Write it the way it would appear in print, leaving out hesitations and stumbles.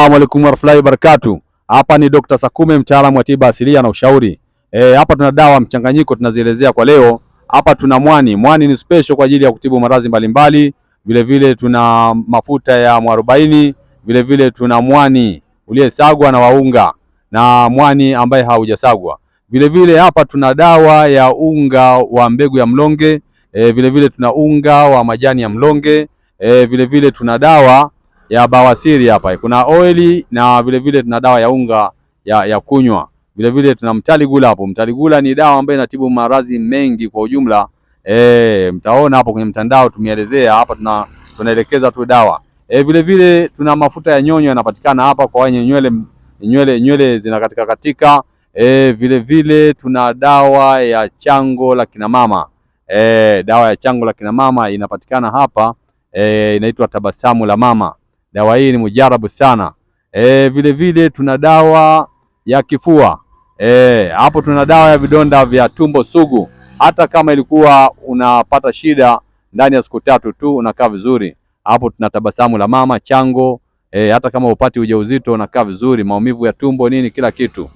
Assalamu alaikum warahmatullahi wabarakatuh. Hapa ni Dr. Sakume, mtaalamu wa tiba asilia na ushauri. Hapa tuna dawa mchanganyiko tunazielezea kwa leo. Hapa tuna mwani. Mwani ni special kwa ajili ya kutibu maradhi mbalimbali. Vile vile tuna mafuta ya mwarobaini, vile vile tuna mwani uliyesagwa na waunga na mwani ambaye haujasagwa. Vile vile hapa tuna dawa ya unga wa mbegu ya mlonge, vile vile tuna unga wa majani ya mlonge, vile vile tuna dawa ya bawasiri hapa. Kuna oili na vile vile tuna dawa ya unga ya kunywa. Vile vile tuna mtaligula hapo. Mtaligula ni dawa ambayo inatibu maradhi mengi kwa ujumla. Mtaona hapo kwenye mtandao tumeelezea hapa, tunaelekeza tu dawa. Vile vile tuna mafuta ya nyonyo yanapatikana hapa kwa wenye nywele zinakatika katika. Vile vile tuna dawa ya chango la kina mama. Dawa ya chango la kina mama inapatikana hapa, inaitwa tabasamu la mama. Dawa hii ni mujarabu sana. Vile vile tuna dawa ya kifua. Hapo tuna dawa ya vidonda vya tumbo sugu. Hata kama ilikuwa unapata shida, ndani ya siku 3 tu unakaa vizuri. Hapo tuna tabasamu la mama, chango. Hata kama upati ujauzito unakaa vizuri, maumivu ya tumbo nini, kila kitu.